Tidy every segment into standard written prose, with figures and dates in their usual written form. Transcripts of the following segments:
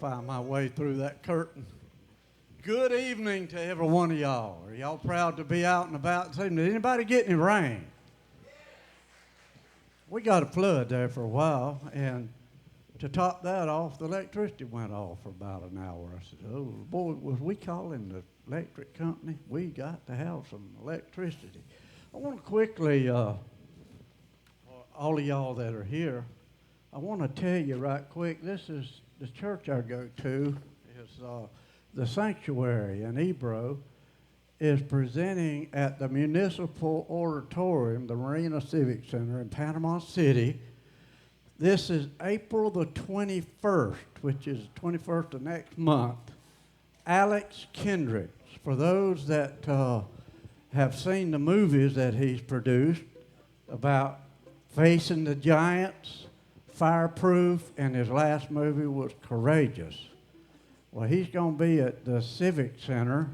find my way through that curtain. Good evening to every one of y'all. Are y'all proud to be out and about this evening? Did anybody get any rain? We got a flood there for a while, and to top that off, the electricity went off for about an hour. I said, oh, boy, was we calling the electric company? We got to have some electricity. I want to quickly, all of y'all that are here, I want to tell you right quick, this is the church I go to, is the Sanctuary in Ebro, is presenting at the Municipal Auditorium, the Marina Civic Center in Panama City. This is April the 21st, which is the 21st of next month. Alex Kendricks, for those that have seen the movies that he's produced about Facing the Giants, Fireproof, and his last movie was Courageous. Well, he's going to be at the Civic Center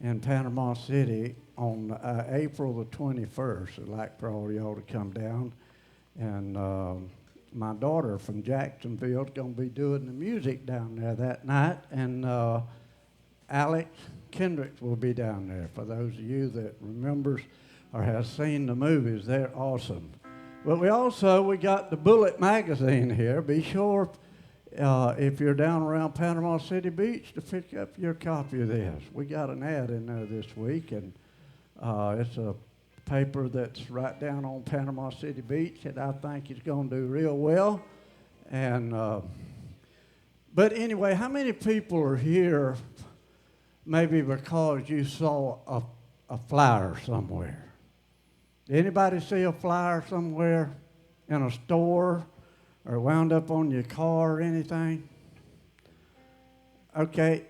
in Panama City on April the 21st. I'd like for all y'all to come down. And my daughter from Jacksonville is going to be doing the music down there that night. And Alex Kendricks will be down there. For those of you that remembers or has seen the movies, they're awesome. But we got the Bullet magazine here. Be sure if you're down around Panama City Beach to pick up your copy of this. We got an ad in there this week, and it's a paper that's right down on Panama City Beach, and I think it's going to do real well. And but anyway, how many people are here maybe because you saw a flyer somewhere? Anybody see a flyer somewhere in a store or wound up on your car or anything? Okay,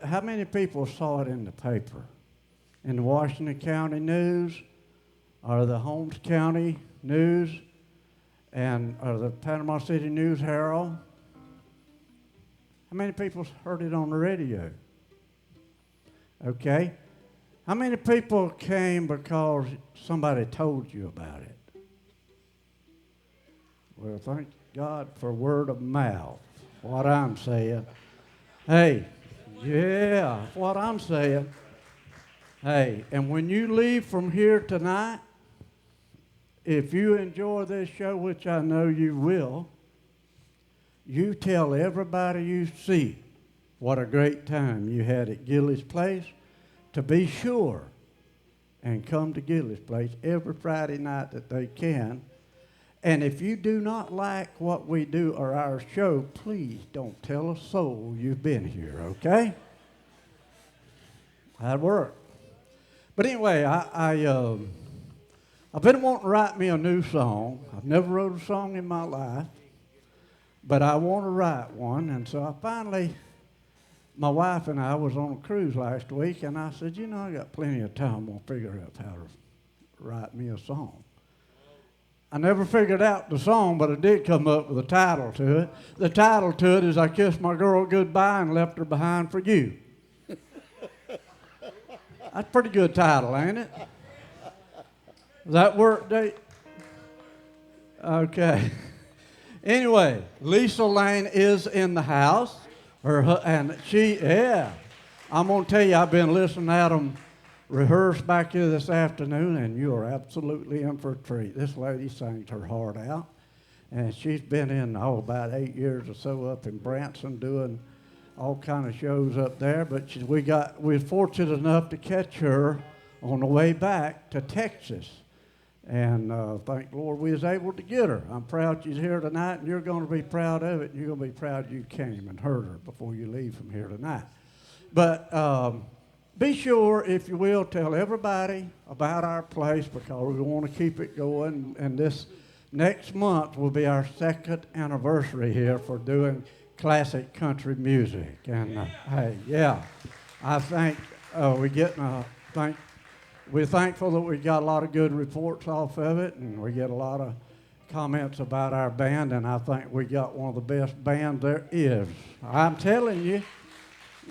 how many people saw it in the paper? In the Washington County News or the Holmes County News or the Panama City News Herald? How many people heard it on the radio? Okay. How many people came because somebody told you about it? Well, thank God for word of mouth, what I'm saying. Hey, yeah, what I'm saying. Hey, and when you leave from here tonight, if you enjoy this show, which I know you will, you tell everybody you see what a great time you had at Gilley's place. To be sure and come to Gilley's place every Friday night that they can. And if you do not like what we do or our show, please don't tell a soul you've been here, okay? That'd work. But anyway, I've been wanting to write me a new song. I've never wrote a song in my life, but I want to write one. And so my wife and I was on a cruise last week, and I said, I got plenty of time. I'm going to figure out how to write me a song. I never figured out the song, but I did come up with a title to it. The title to it is I Kissed My Girl Goodbye and Left Her Behind for You. That's a pretty good title, ain't it? Does that work, Dave? Okay. Anyway, Lisa Layne is in the house. I'm going to tell you, I've been listening at them rehearse back here this afternoon, and you are absolutely in for a treat. This lady sings her heart out, and she's been in, about 8 years or so up in Branson doing all kind of shows up there, but we're fortunate enough to catch her on the way back to Texas. And thank the Lord we was able to get her. I'm proud she's here tonight, and you're going to be proud of it, and you're going to be proud you came and heard her before you leave from here tonight. But be sure, if you will, tell everybody about our place because we want to keep it going. And this next month will be our second anniversary here for doing classic country music. And I think we're thankful that we got a lot of good reports off of it, and we get a lot of comments about our band, and I think we got one of the best bands there is. I'm telling you,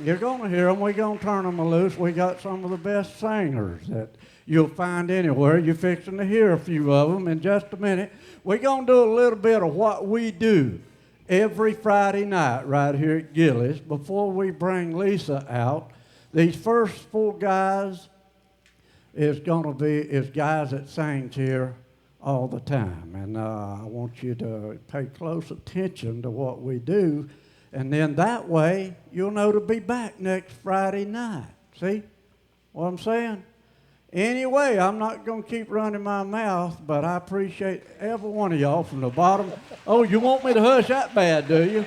you're going to hear them. We're going to turn them loose. We got some of the best singers that you'll find anywhere. You're fixing to hear a few of them in just a minute. We're going to do a little bit of what we do every Friday night right here at Gilley's. Before we bring Lisa out, these first 4 guys is guys that sings here all the time. And I want you to pay close attention to what we do. And then that way, you'll know to be back next Friday night. See what I'm saying? Anyway, I'm not going to keep running my mouth, but I appreciate every one of y'all from the bottom. Oh, you want me to hush that bad, do you?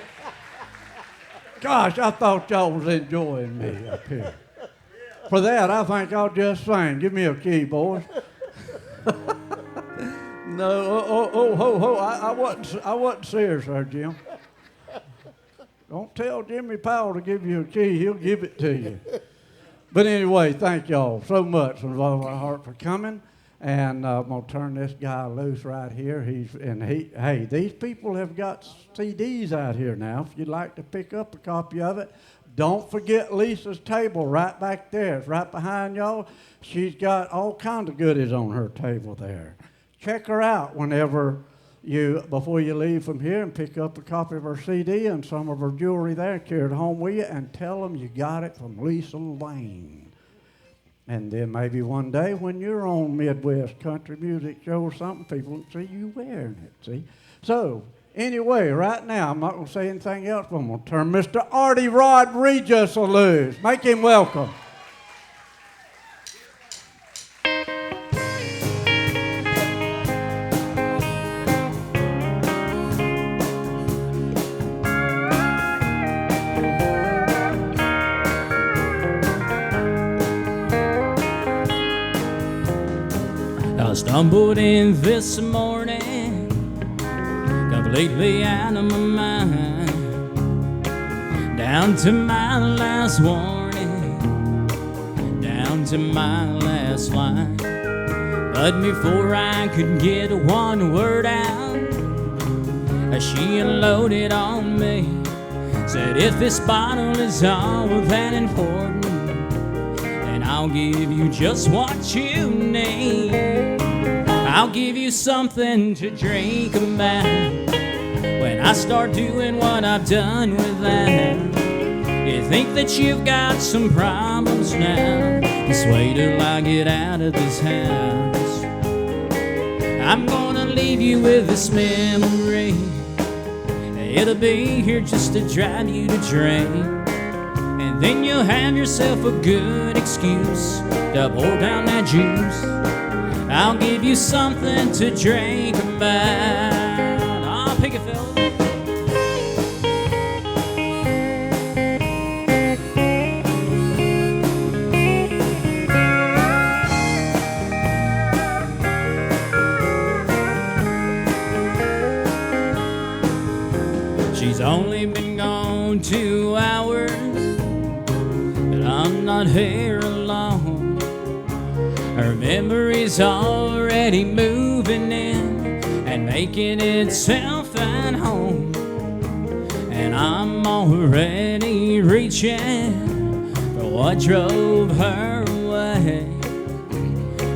Gosh, I thought y'all was enjoying me up here. For that, I think I'll just sing. Give me a key, boys. No, I wasn't serious there, Jim. Don't tell Jimmy Powell to give you a key. He'll give it to you. But anyway, thank y'all so much from all of our heart for coming. And I'm going to turn this guy loose right here. Hey, these people have got CDs out here now. If you'd like to pick up a copy of it, don't forget Lisa's table right back there. It's right behind y'all. She's got all kinds of goodies on her table there. Check her out before you leave from here, and pick up a copy of her CD and some of her jewelry there, carry it home with you, and tell them you got it from Lisa Layne. And then maybe one day when you're on Midwest Country Music Show or something, people will see you wearing it, see? So, anyway, right now, I'm not going to say anything else, but I'm going to turn Mr. Artie Rodriguez loose. Make him welcome. I stumbled in this morning, completely out of my mind, down to my last warning, down to my last line. But before I could get one word out, she unloaded on me, said, if this bottle is all that important, then I'll give you just what you need. I'll give you something to drink about when I start doing what I've done with that. You think that you've got some problems now, just wait till I get out of this house. I'm gonna leave you with this memory, it'll be here just to drive you to drink. And then you'll have yourself a good excuse to pour down that juice. I'll give you something to drink about. I'll pick it, fella. She's only been gone 2 hours, but I'm not here alone. Her memory's already moving in and making itself at home. And I'm already reaching for what drove her away.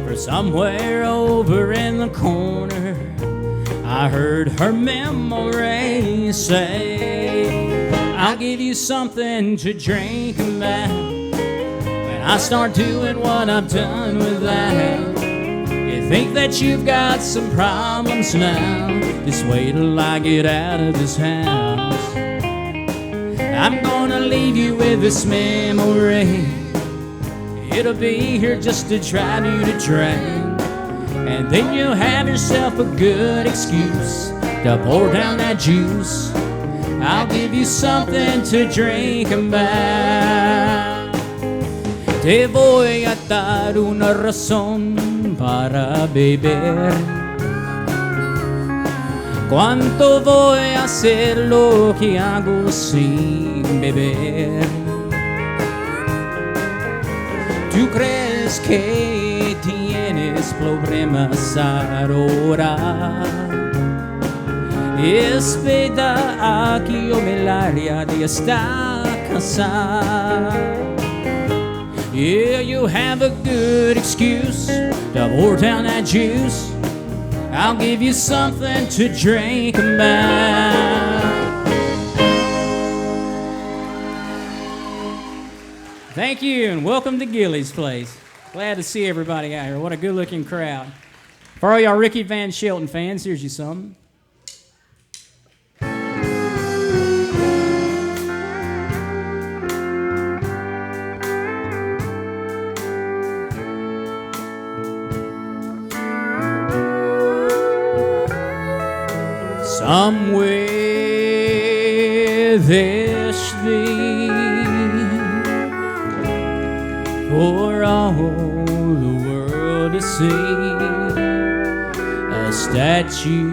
For somewhere over in the corner, I heard her memory say, I'll give you something to drink about I start doing what I've done with that. You think that you've got some problems now, just wait till I get out of this house. I'm gonna leave you with this memory, it'll be here just to drive you to drink. And then you'll have yourself a good excuse to pour down that juice. I'll give you something to drink about. Te voy a dar una razón para beber. ¿Cuánto voy a hacer lo que hago sin beber? ¿Tú crees que tienes problemas ahora? Es verdad que yo me larga de esta casa. Yeah, you have a good excuse to pour down that juice. I'll give you something to drink about. Thank you, and welcome to Gilley's place. Glad to see everybody out here. What a good-looking crowd. For all y'all Ricky Van Shelton fans, here's you something. Somewhere there's thee for all the world to see, a statue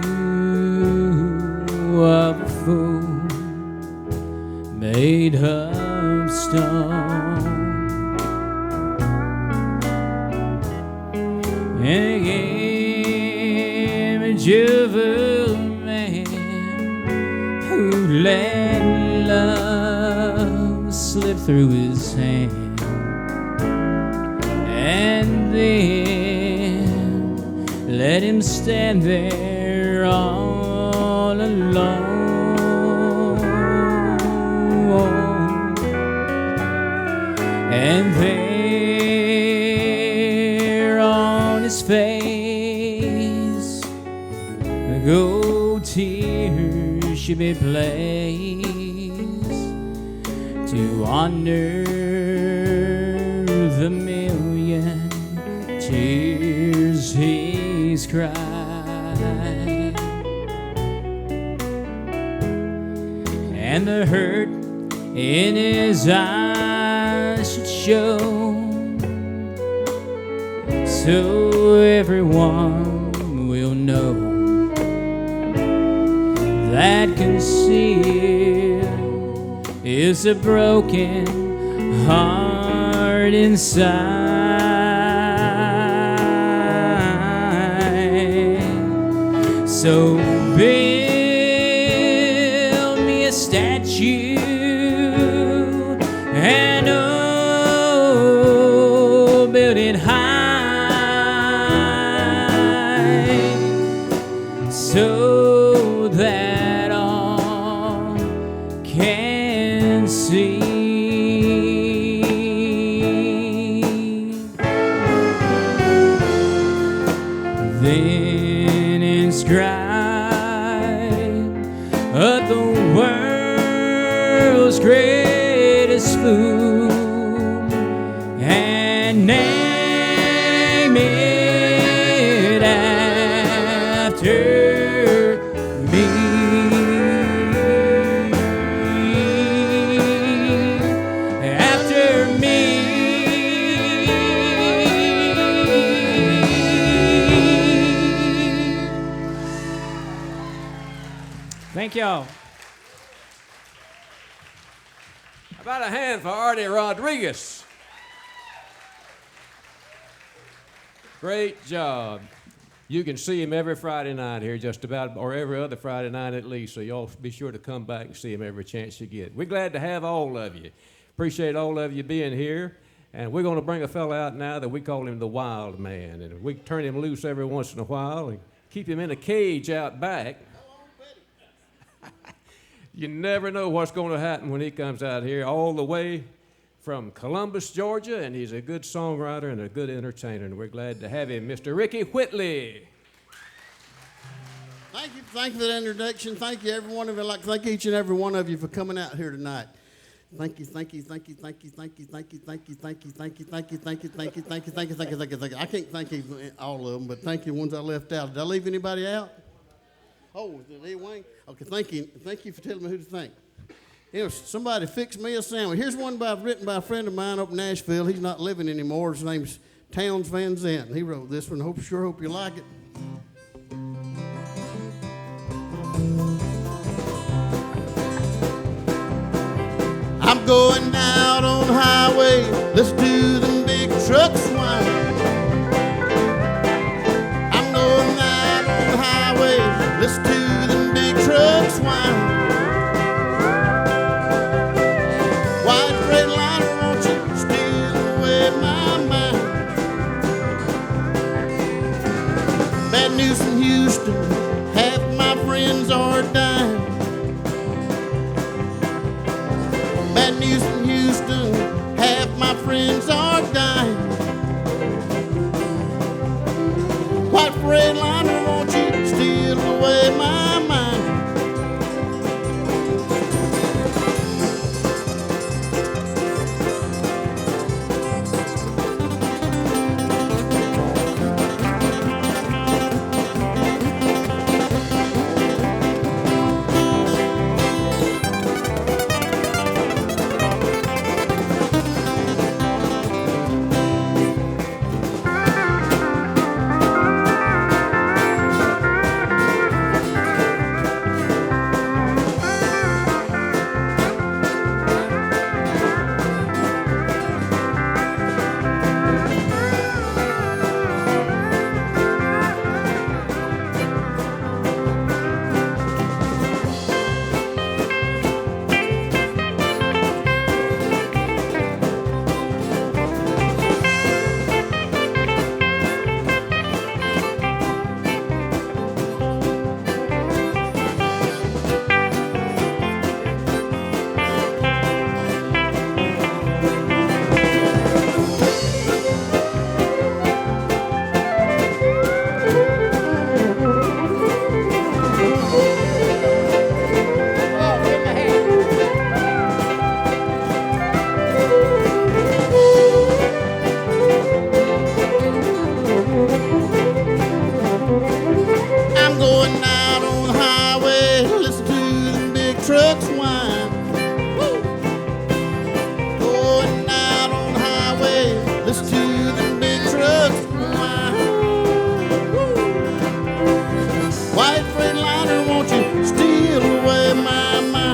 of a fool made of stone, an image of a man who let love slip through his hand. And then let him stand there all alone. And there on his face the gold tears should be placed to honor the million tears he's cried, and the hurt in his eyes should show, so everyone will know that concealed is a broken heart inside. So build me a statue, and oh, build it high, so that all can see. Then inscribe the world's greatest fool and name it after me. After me. Thank y'all. How about a hand for Artie Rodriguez? Great job. You can see him every Friday night here, just about, or every other Friday night at least, so y'all be sure to come back and see him every chance you get. We're glad to have all of you. Appreciate all of you being here. And we're going to bring a fella out now that we call him the Wild Man. And we turn him loose every once in a while and keep him in a cage out back. You never know what's going to happen when he comes out here, all the way from Columbus, Georgia, and he's a good songwriter and a good entertainer, and we're glad to have him, Mr. Ricky Whitley. Thank you for that introduction. Thank you, every one of you. I'd like to thank each and every one of you for coming out here tonight. Thank you, thank you, thank you, thank you, thank you, thank you, thank you, thank you, thank you, thank you, thank you, thank you, thank you, thank you, thank you, thank you, thank you. I can't thank you all of them, but thank you the ones I left out. Did I leave anybody out? Oh, did Lee Wayne? Okay, thank you. Thank you for telling me who to thank. You know, somebody fixed me a sandwich. Here's one written by a friend of mine up in Nashville. He's not living anymore. His name's Towns Van Zandt. He wrote this one. Sure hope you like it. I'm going out on the highway. Let's do them big trucks whine. I'm going out on the highway. Let's do them big trucks whine. White Freightliner, won't you steal away my mind? Bad news from Houston, half my friends are dying. Bad news from Houston, half my friends are dying. White Freightliner, won't you steal away my mind? I'm going out on the highway, listen to them big trucks whine. Woo! Going out on the highway, listen to them big trucks whine. Woo! White Freightliner, won't you steal away my mind?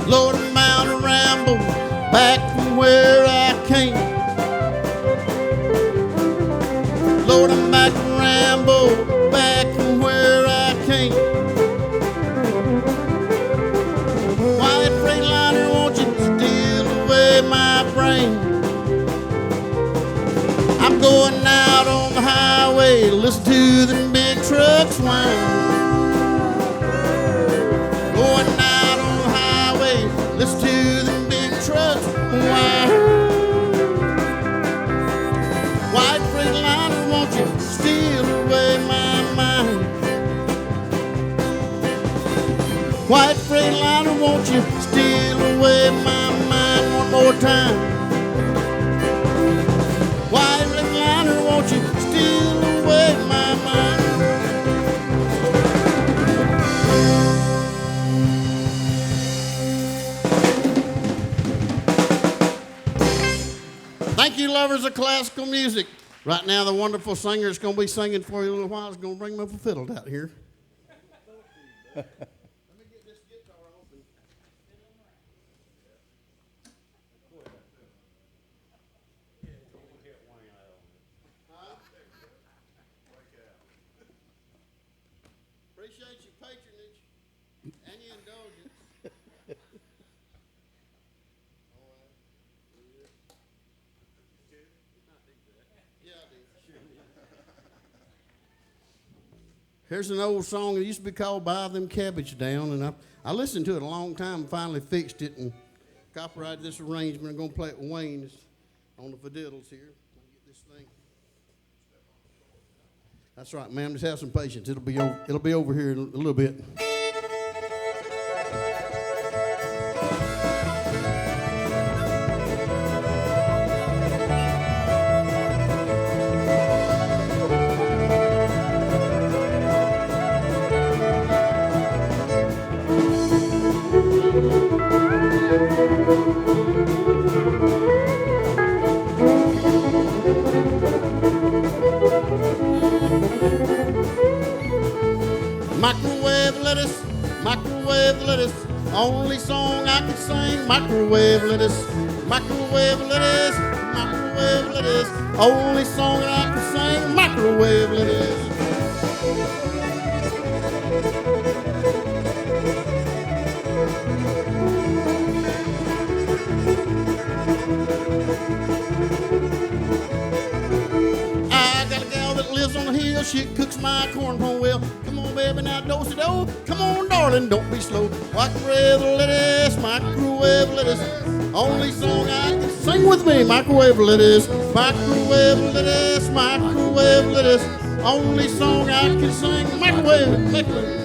Lord, I'm out to ramble back from where I came. Lord, I'm back to ramble back from where I came. White Freightliner, won't you steal away my brain? I'm going out on the highway, listen to them big trucks whine. Going out on the highway, listen to them big trucks whine. White Freightliner, won't you steal away my mind? White Freightliner, won't you steal away my mind one more time? White Freightliner, won't you steal away my mind? Thank you, lovers of classical music. Right now, the wonderful singer is going to be singing for you a little while. Is going to bring my fiddle out here. Let me get this guitar open. Appreciate your patronage and your indulgence. Here's an old song that used to be called Buy Them Cabbage Down, and I listened to it a long time and finally fixed it and copyrighted this arrangement. I'm going to play it with Wayne on the fiddles here. Let me get this thing. That's right, ma'am. Just have some patience. It'll be over here in a little bit. Microwave lettuce, only song I can sing. Microwave lettuce, microwave lettuce, microwave lettuce, only song I can sing. Microwave lettuce. I got a gal that lives on the hill, she cooks my cornpone well. Come on, baby, now do-si-do. Come on, darling, don't be slow. Microwave lettuce, microwave lettuce. Only song I can sing with me. Microwave lettuce, microwave lettuce, microwave lettuce. Only song I can sing. Microwave lettuce.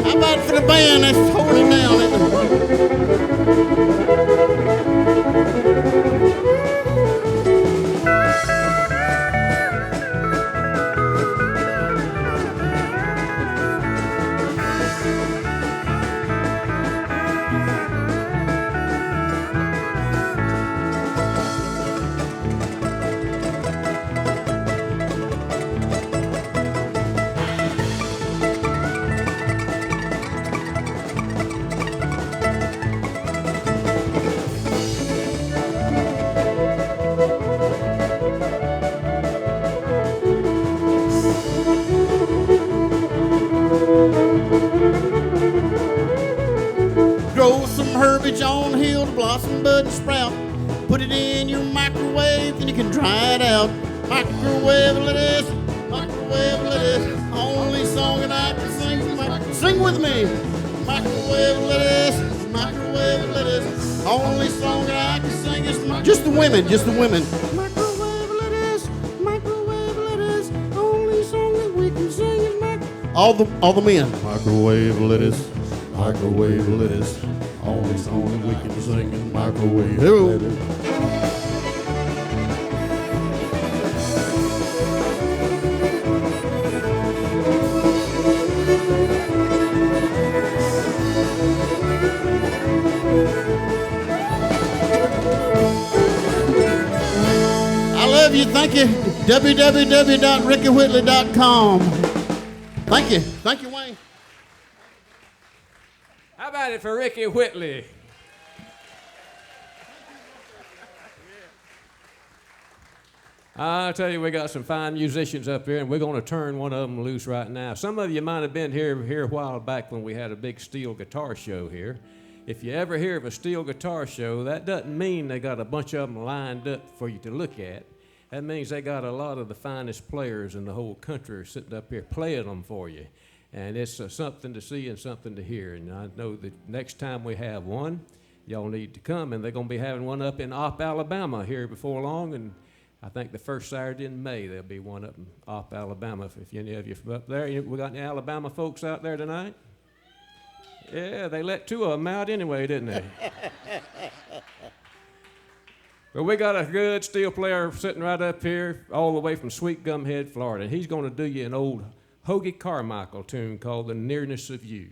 How about for the band that's holding down? Grow some herbage on the hill to blossom, bud, and sprout. Put it in your microwave, then you can dry it out. Microwave lettuce, microwave lettuce. Only song that I can sing. Sing with me. Microwave lettuce, microwave lettuce. Only song that I can sing is just the women, just the women. Microwave lettuce, microwave lettuce. Only song that we can sing is all the men. Microwave lettuce, microwave lettuce. Only song that we can sing is microwave lettuce. I love you. Thank you. www.rickywhiteley.com. Thank you. Thank you, Wayne. How about it for Ricky Whitley? I'll tell you, we got some fine musicians up here, and we're going to turn one of them loose right now. Some of you might have been here a while back when we had a big steel guitar show here. If you ever hear of a steel guitar show, that doesn't mean they got a bunch of them lined up for you to look at. That means they got a lot of the finest players in the whole country sitting up here playing them for you. And it's something to see and something to hear. And I know that next time we have one, y'all need to come. And they're going to be having one up in Opp, Alabama here before long. And I think the first Saturday in May, there'll be one up in Opp, Alabama. If any of you from up there, we got any Alabama folks out there tonight? Yeah, they let two of them out anyway, didn't they? Well, we got a good steel player sitting right up here all the way from Sweet Gum Head, Florida. And he's going to do you an old Hoagie Carmichael tune called The Nearness of You.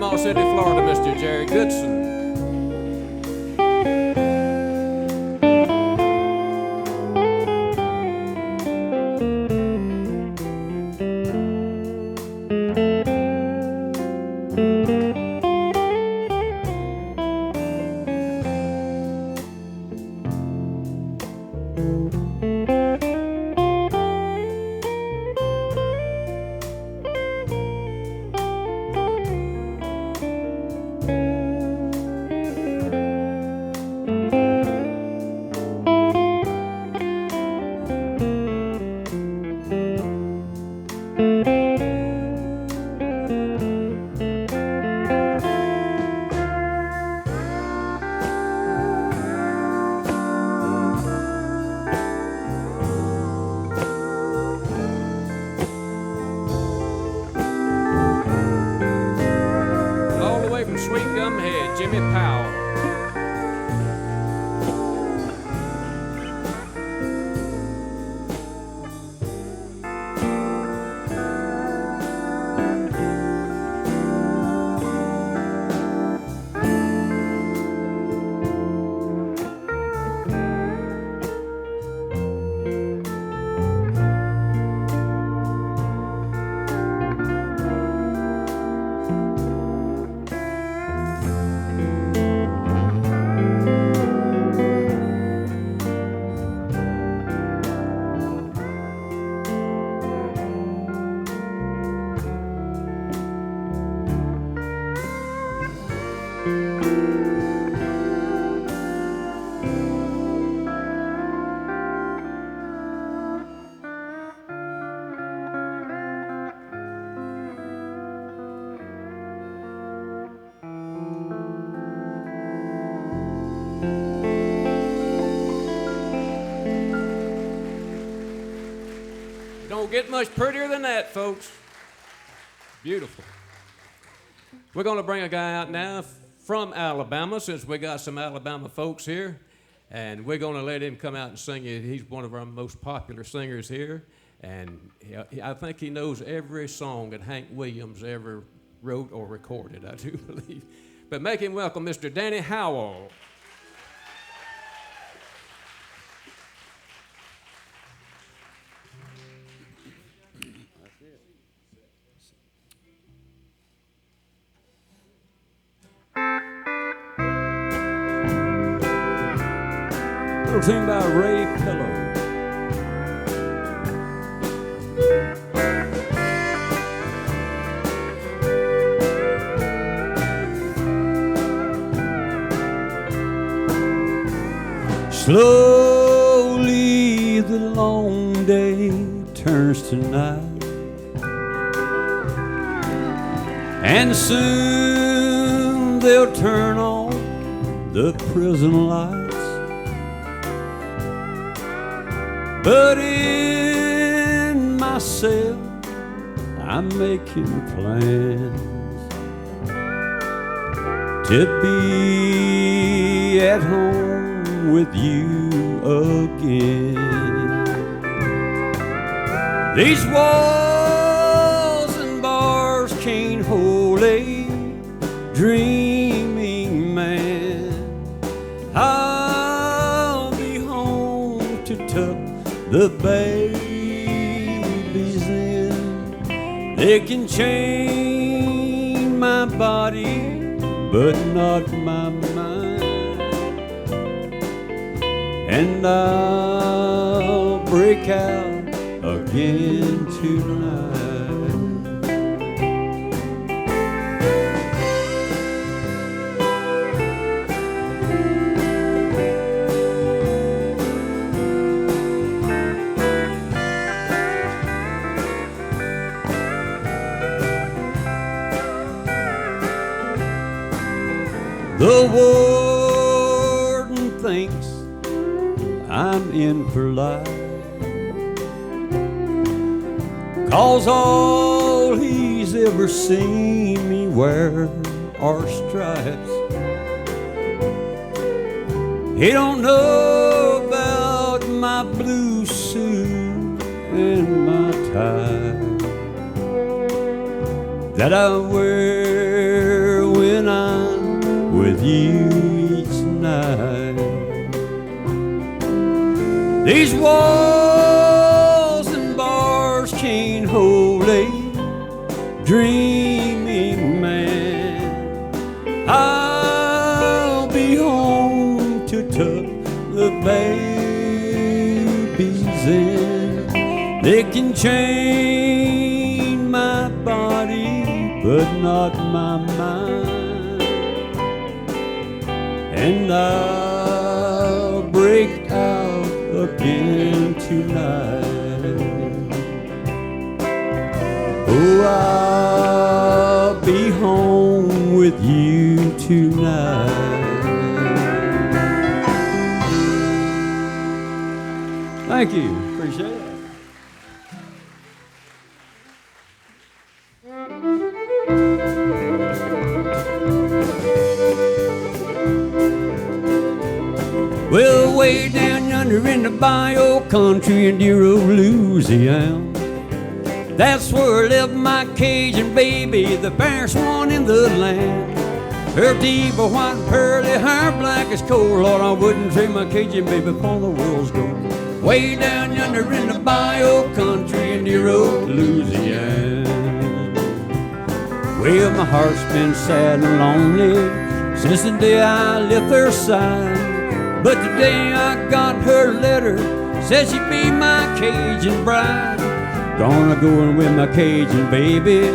Panama City, Florida, Mr. Jerry Goodson. Don't get much prettier than that, folks. Beautiful. We're going to bring a guy out now from Alabama, since we got some Alabama folks here, and we're going to let him come out and sing. He's one of our most popular singers here, and I think he knows every song that Hank Williams ever wrote or recorded, I do believe. But make him welcome Mr. Danny Howell. Little tune by Ray Pillow. Slowly the long day turns to night, and soon they'll turn on the prison lights. But in my cell, I'm making plans to be at home with you again. These walls and bars can't hold a dreaming man. I'll be home to tuck the babies in. They can chain my body, but not my mind. And I'll break out again tonight. The warden thinks I'm in for life, 'cause all he's ever seen me wear are stripes. He don't know about my blue suit and my tie that I wear when I'm with you each night. These walls and bars can't hold a dreaming man. I'll be home to tuck the babies in. They can chain my body, but not my mind. And I'll break out again tonight. Oh, I'll be home with you tonight. Thank you. Appreciate it. Well, way down yonder in the bio country in dear old Louisiana, that's where lived my Cajun baby, the fairest one in the land. Her teeth were white and pearly, hair black as coal. Lord, I wouldn't trade my Cajun baby for the world's gold. Way down yonder in the bio country in dear old Louisiana. Well, my heart's been sad and lonely since the day I left her side. But today I got her letter, said she'd be my Cajun bride. Gonna go in with my Cajun baby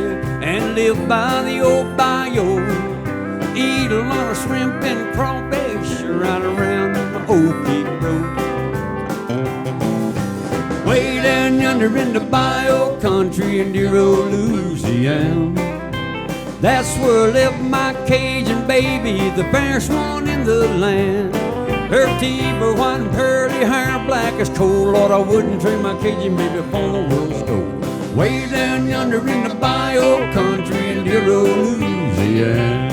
and live by the old bayou. Eat a lot of shrimp and crawfish right around the old Cape Road. Way down yonder in the bio country in dear old Louisiana, that's where lived my Cajun baby, the fairest one in the land. Her teeth were white and pearly, hair black as coal. Lord, I wouldn't trade my Cajun baby for the world's gold. Way down yonder in the bio country in dear old Louisiana.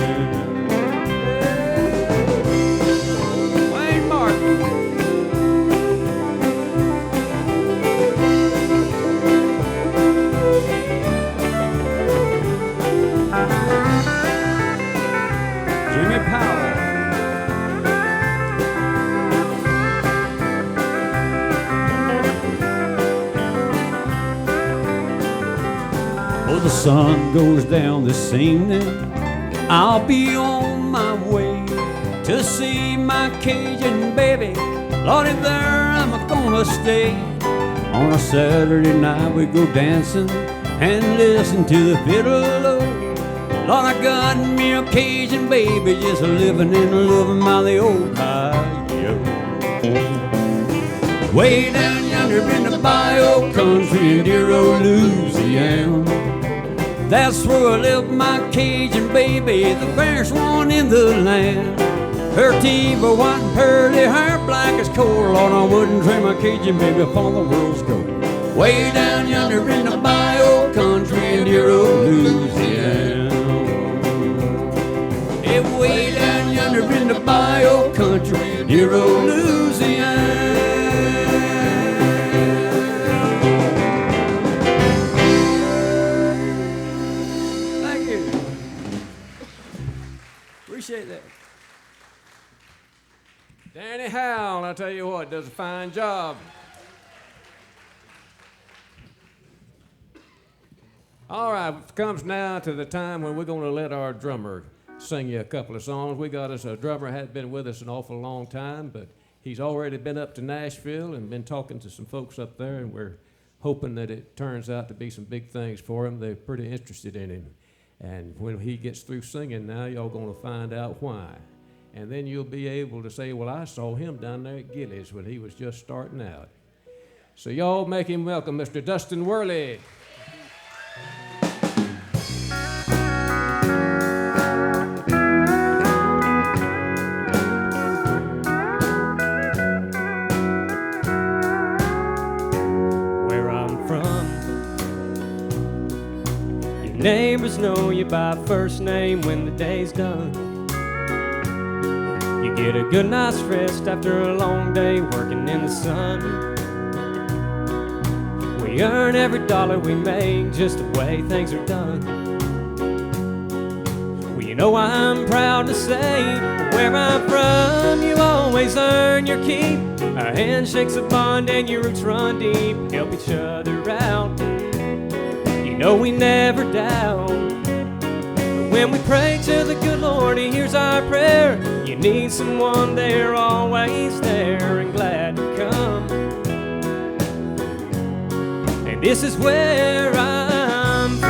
Wayne Martin. Jimmy Powell. Oh, the sun goes down this evening, I'll be on my way to see my Cajun baby. Lordy, there I'm gonna stay. On a Saturday night we go dancing and listen to the fiddle. Lord, I got me a Cajun baby, just living and loving by the old bayou. Way down yonder in the bio country in dear old Louisiana, that's where I lived my Cajun baby, the fairest one in the land. Her teeth were white and pearly, hair black as coal. Lord, I wouldn't trade my Cajun baby for the world's gold. Way down yonder in the bio country in dear old Louisiana. Yeah, way down yonder in the bio country, dear old Louisiana. Appreciate that. Danny Howell, I tell you what, does a fine job. All right, it comes now to the time when we're going to let our drummer sing you a couple of songs. We got us a drummer has been with us an awful long time, but he's already been up to Nashville and been talking to some folks up there, and we're hoping that it turns out to be some big things for him. They're pretty interested in him. And when he gets through singing now, y'all going to find out why. And then you'll be able to say, well, I saw him down there at Gilley's when he was just starting out. So y'all make him welcome, Mr. Dustin Worley. Where I'm from, your neighbors know you by first name when the day's done. You get a good night's rest after a long day working in the sun. We earn every dollar we make just the way things are done. Well, you know I'm proud to say, where I'm from, you always earn your keep. Our handshake's a bond and your roots run deep. Help each other out, you know we never doubt. When we pray to the good Lord, He hears our prayer. You need someone, they're always there and glad to come. And this is where I'm from.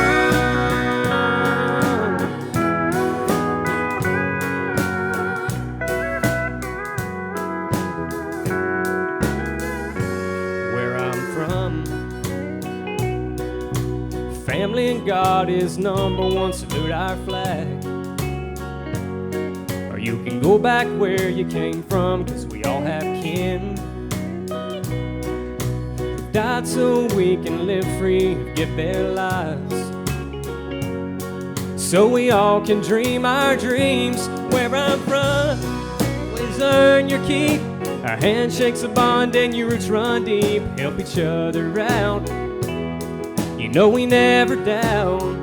Where I'm from, family and God is number one. Salute our flag. Or you can go back where you came from, 'cause we all have kin who died so we can live free, give their lives so we all can dream our dreams. Where I'm from, always earn your keep. Our handshake's a bond and your roots run deep. Help each other out, you know we never doubt.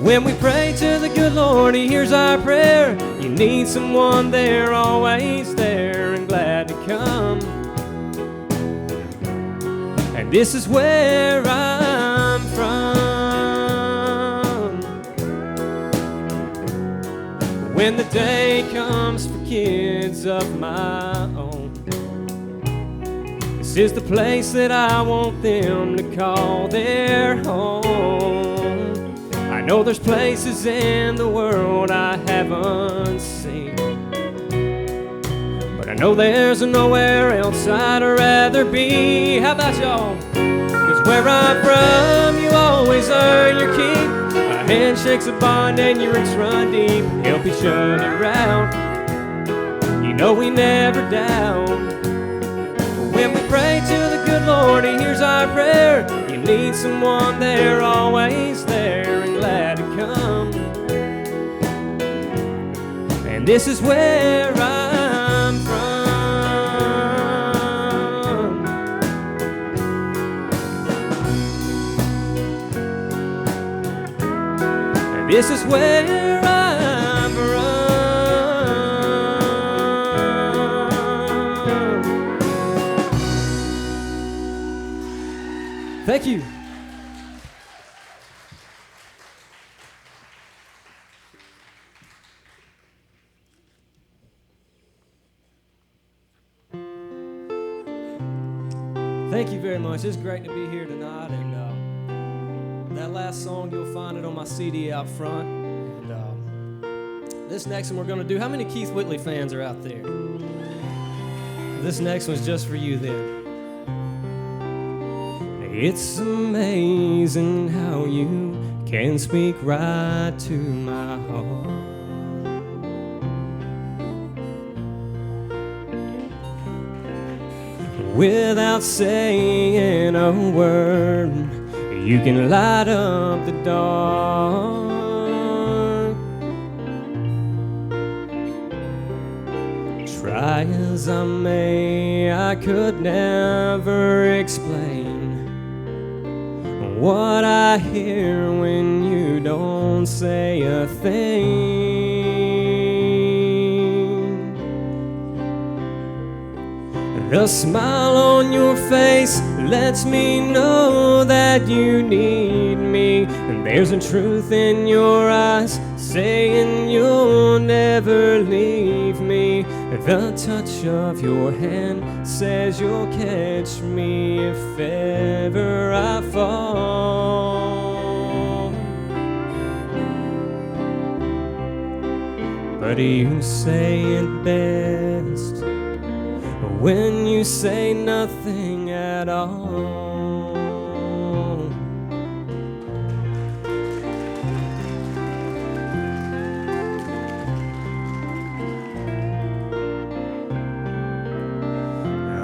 When we pray to the good Lord, He hears our prayer. You need someone, they're always there and glad to come. And this is where I'm from. When the day comes for kids of my own, this is the place that I want them to call their home. I know there's places in the world I haven't seen, but I know there's nowhere else I'd rather be. How about y'all? 'Cause where I'm from, you always earn your keep. A handshake's a bond and your roots run deep. Help each other out, you know we never doubt. When we pray to the good Lord, He hears our prayer. You need someone, they're always there and glad to come. And this is where I'm from. And this is where I'm from. Thank you. Thank you very much. It's great to be here tonight. And that last song, you'll find it on my CD out front. And this next one we're going to do, how many Keith Whitley fans are out there? This next one's just for you then. It's amazing how you can speak right to my heart. Without saying a word, you can light up the dark. Try as I may, I could never explain what I hear when you don't say a thing. The smile on your face lets me know that you need me, and there's a truth in your eyes saying you'll never leave me. The touch of your hand says you'll catch me if ever I fall. But you say it best when you say nothing at all.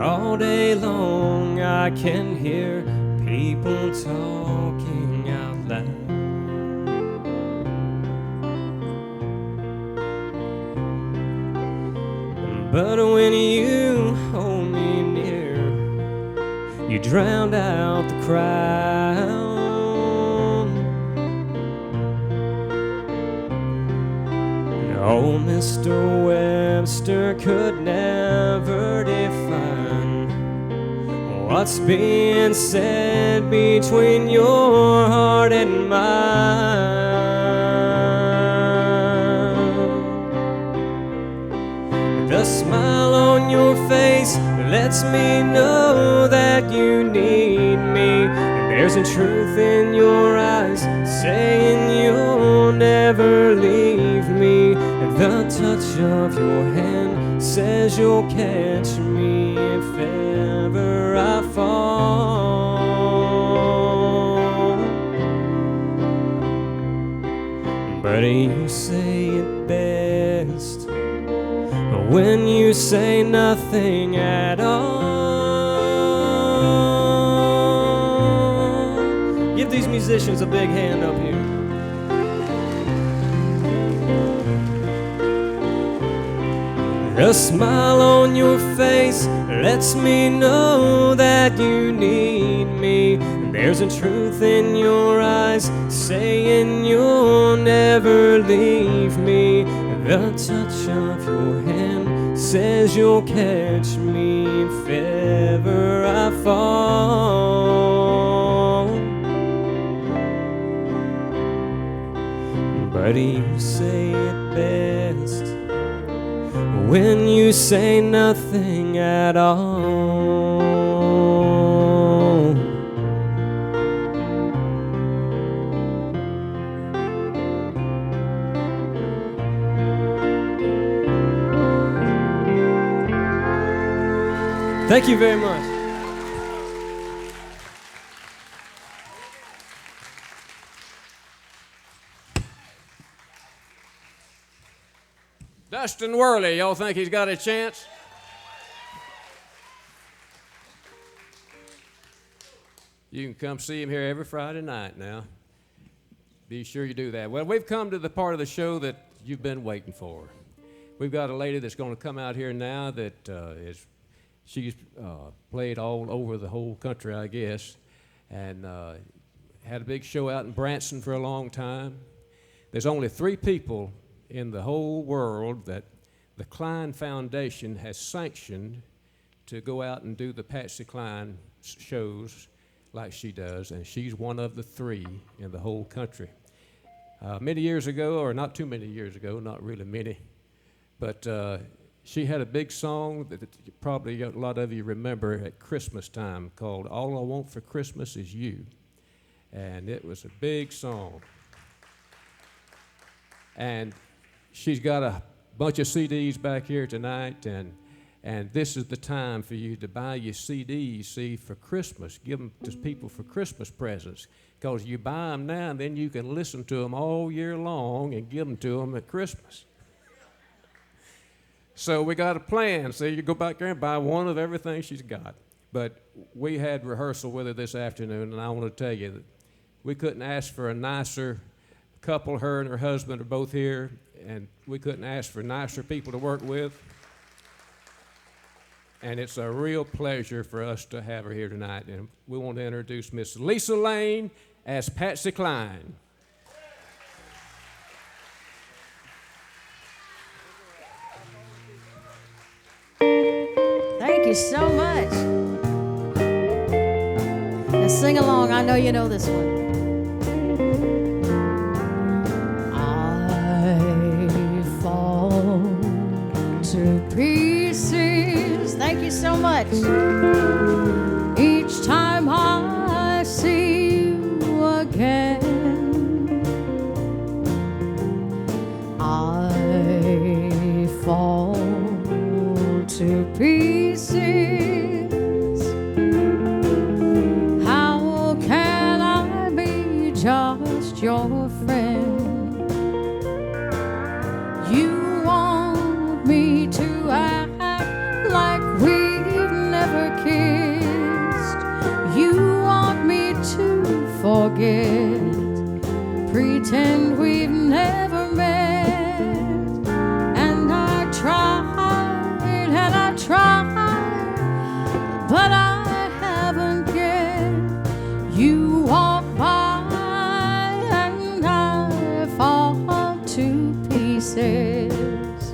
All day long I can hear people talking out loud. But when you hold me near, you drowned out the crowd. Mr. Webster could never define what's being said between your heart and mine. The smile on your face lets me know that you need me. There's a truth in your eyes saying you'll never leave me. The touch of your hand says you'll catch me if ever I fall. But you say it best when you say nothing at all. Give these musicians a big hand up here. The smile on your face lets me know that you need me. There's a truth in your eyes saying you'll never leave me. The touch of your hand says you'll catch me if ever I fall. But you say it best when you say nothing at all. Thank you very much. Dustin Worley, y'all think he's got a chance? You can come see him here every Friday night now. Be sure you do that. Well, we've come to the part of the show that you've been waiting for. We've got a lady that's going to come out here now that she's played all over the whole country, I guess, and had a big show out in Branson for a long time. There's only 3 people in the whole world that the Cline Foundation has sanctioned to go out and do the Patsy Cline shows like she does, and she's one of the 3 in the whole country. Many years ago, or not too many years ago, not really many, but she had a big song that probably a lot of you remember at Christmas time called All I Want for Christmas Is You, and it was a big song. And she's got a bunch of CDs back here tonight, and this is the time for you to buy your CDs, see, for Christmas. Give them to people for Christmas presents, because you buy them now and then you can listen to them all year long and give them to them at Christmas. So we got a plan. So you go back there and buy one of everything she's got. But we had rehearsal with her this afternoon, and I want to tell you that we couldn't ask for a nicer couple. Her and her husband are both here, and we couldn't ask for nicer people to work with. And it's a real pleasure for us to have her here tonight. And we want to introduce Miss Lisa Layne as Patsy Cline. Thank you so much. Now sing along. I know you know this one. I fall to pieces. Thank you so much. Each time I see you again, I fall to pieces. How can I be just your friend? You want me to act like we've never kissed. You want me to forget, pretend we've never met. And I tried, but I haven't yet. You walk by and I fall to pieces.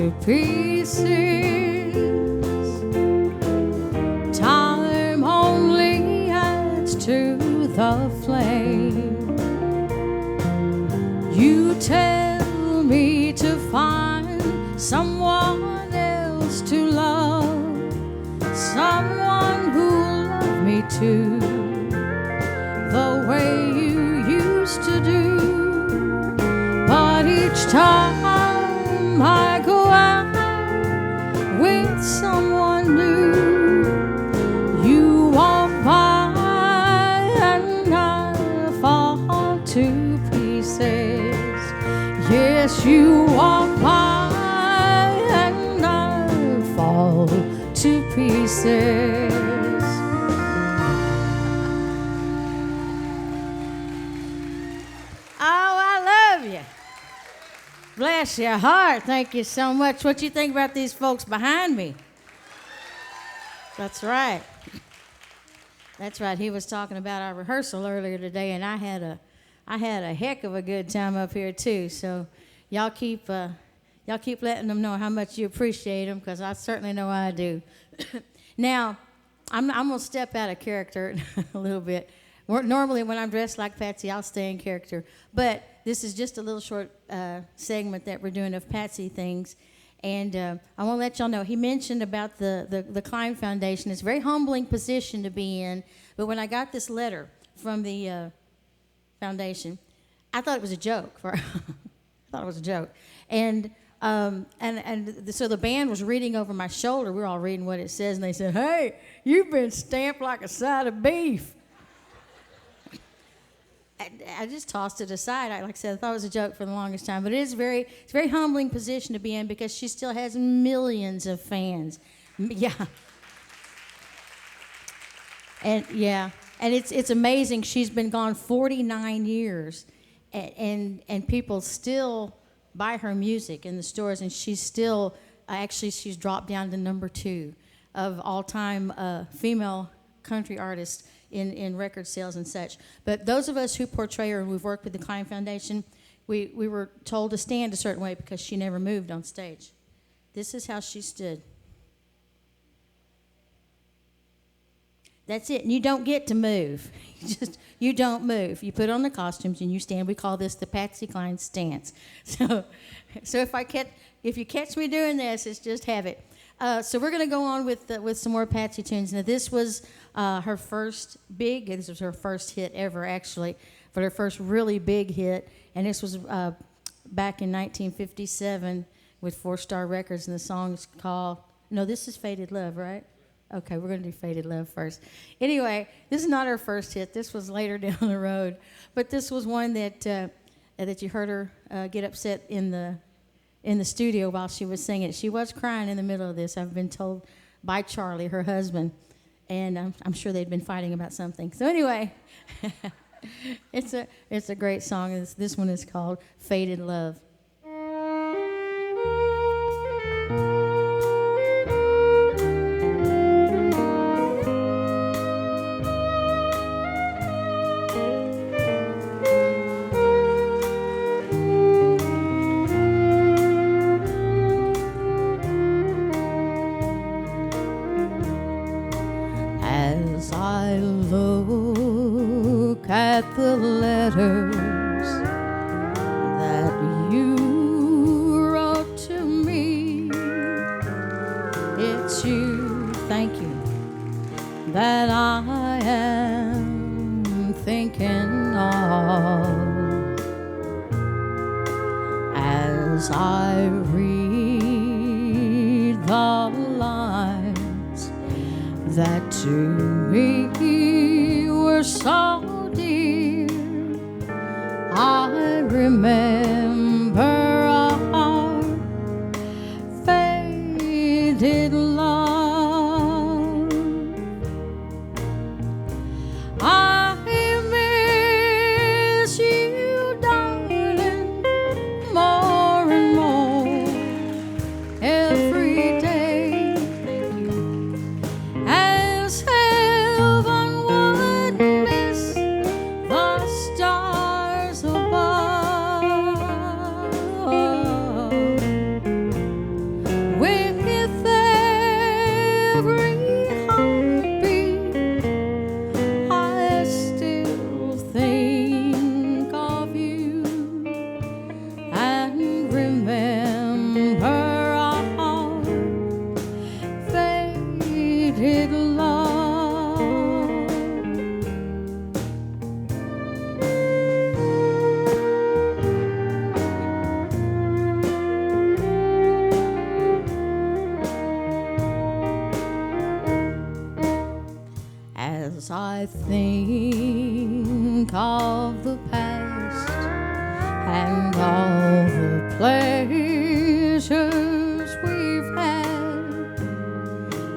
to pieces. Time only adds to the flame. You tell me to find someone else to love, someone who'll love me too, the way you used to do. But each time I go out with someone new, you walk by and I fall to pieces. Yes, you walk by and I fall to pieces. Bless your heart. Thank you so much. What you think about these folks behind me? That's right. That's right. He was talking about our rehearsal earlier today, and I had a heck of a good time up here too. So y'all keep letting them know how much you appreciate them, because I certainly know I do. Now, I'm gonna step out of character a little bit. Normally, when I'm dressed like Patsy, I'll stay in character. But this is just a little short segment that we're doing of Patsy things. And I want to let y'all know, he mentioned about the Cline Foundation. It's a very humbling position to be in. But when I got this letter from the foundation, I thought it was a joke. I thought it was a joke. And so the band was reading over my shoulder. We were all reading what it says. And they said, "Hey, you've been stamped like a side of beef." I just tossed it aside. Like I said, I thought it was a joke for the longest time. But it's a very humbling position to be in, because she still has millions of fans. Yeah. And it's amazing. She's been gone 49 years, and people still buy her music in the stores, and she's still she's dropped down to number 2 of all-time female country artists in record sales and such. But those of us who portray her, and we've worked with the Cline Foundation, we were told to stand a certain way because she never moved on stage. This is how she stood. That's it. And you don't get to move. You don't move. You put on the costumes and you stand. We call this the Patsy Cline stance. So if you catch me doing this, it's just have it. So we're going to go on with some more Patsy tunes. Now, this was her first this was her first hit ever, actually, but her first really big hit. And this was back in 1957 with 4 Star Records, and the song's called, this is Faded Love, right? Okay, we're going to do Faded Love first. Anyway, this is not her first hit. This was later down the road. But this was one that you heard her get upset in the studio while she was singing. She was crying in the middle of this, I've been told by Charlie, her husband. And I'm sure they'd been fighting about something. So anyway, it's a great song. This one is called Faded Love. As I look at the letters that you wrote to me, it's you, thank you, that I am thinking of. As I read the lines that to me were so dear, I remember our faded love. I miss you, darling, more and more every day. As heaven would miss the stars above. I think of the past and all the pleasures we've had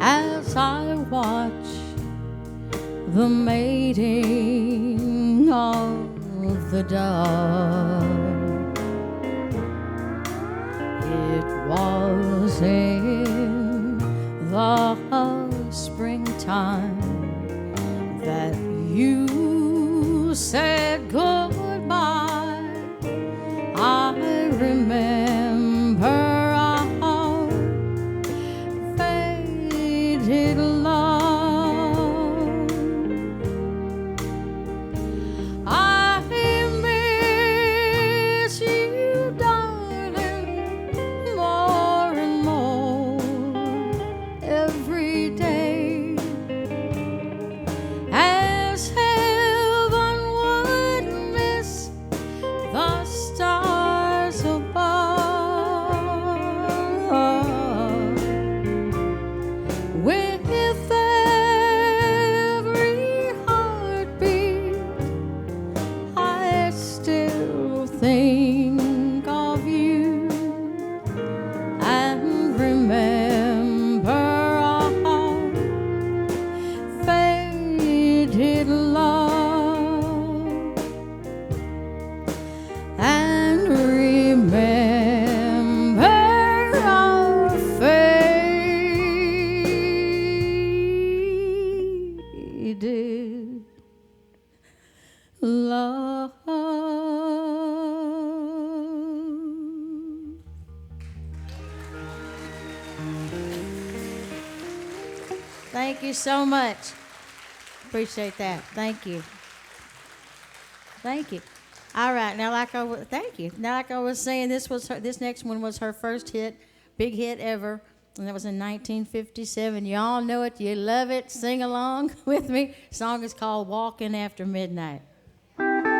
as I watch the mating of the dove. It was in the springtime that you said goodbye. I remember our faded love. I miss you, darling, more and more every day, as heaven would miss the stars above. With every heartbeat, I still think of you and remember our faded love, and remember our faded love. Thank you so much. Appreciate that. Thank you. Thank you. All right, now thank you. Now, like I was saying, this next one was her first hit, big hit ever, and that was in 1957. You all know it. You love it. Sing along with me. The song is called "Walking After Midnight." Yeah.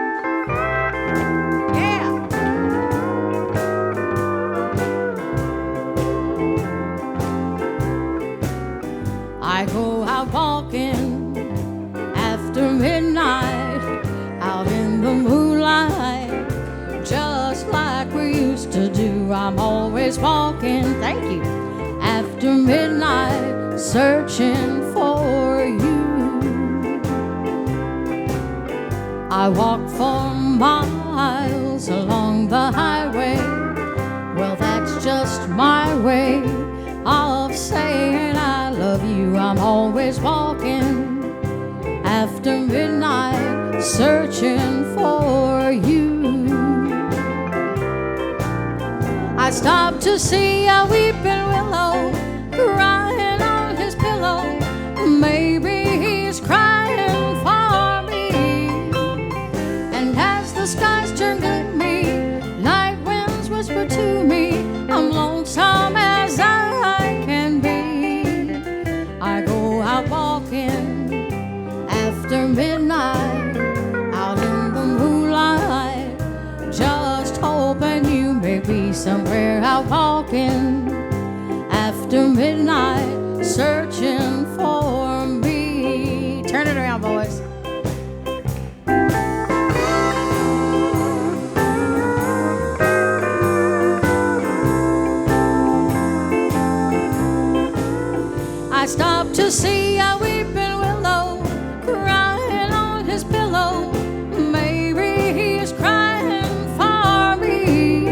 I go out walking after midnight, out in the moonlight, just like we used to do. I'm always walking, thank you, after midnight, searching for you. I walk for miles along the highway. Well, that's just my way of saying I love you. I'm always walking after midnight, searching for you. I stopped to see a weeping willow crying on his pillow. Maybe he's crying for me. And as the skies turn gloomy, night winds whisper to me, I'm lonesome as I can be. I go out walking after midnight, out in the moonlight, just hoping you may be somewhere out walking after midnight, searching for me. Turn it around, boys. I stopped to see a weeping willow crying on his pillow. Maybe he's crying for me.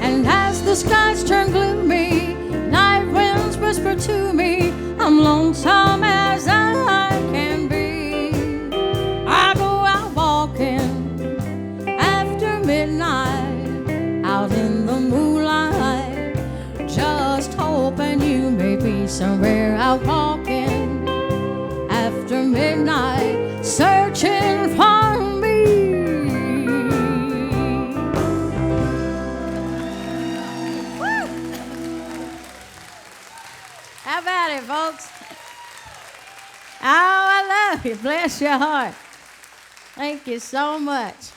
And as the skies turn gloomy, night winds whisper to me, I'm lonesome as I can be. I go out walking after midnight, out in the moonlight, just hoping you may be somewhere out walking after midnight, searching for me. Woo! How about it, folks? Oh, I love you. Bless your heart. Thank you so much.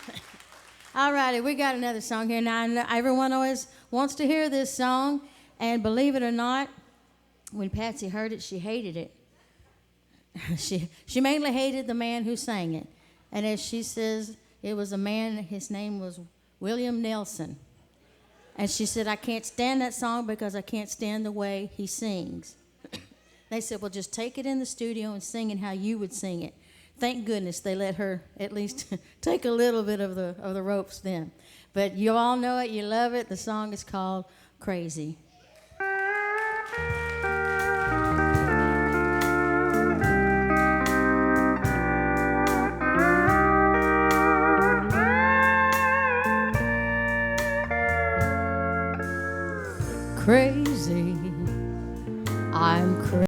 All righty, we got another song here now. I know everyone always wants to hear this song, and believe it or not, when Patsy heard it, she hated it. she mainly hated the man who sang it. And as she says, it was a man, his name was William Nelson. And she said, I can't stand that song because I can't stand the way he sings. They said, well, just take it in the studio and sing it how you would sing it. Thank goodness they let her at least take a little bit of the ropes then. But you all know it, you love it. The song is called Crazy. Crazy, I'm crazy.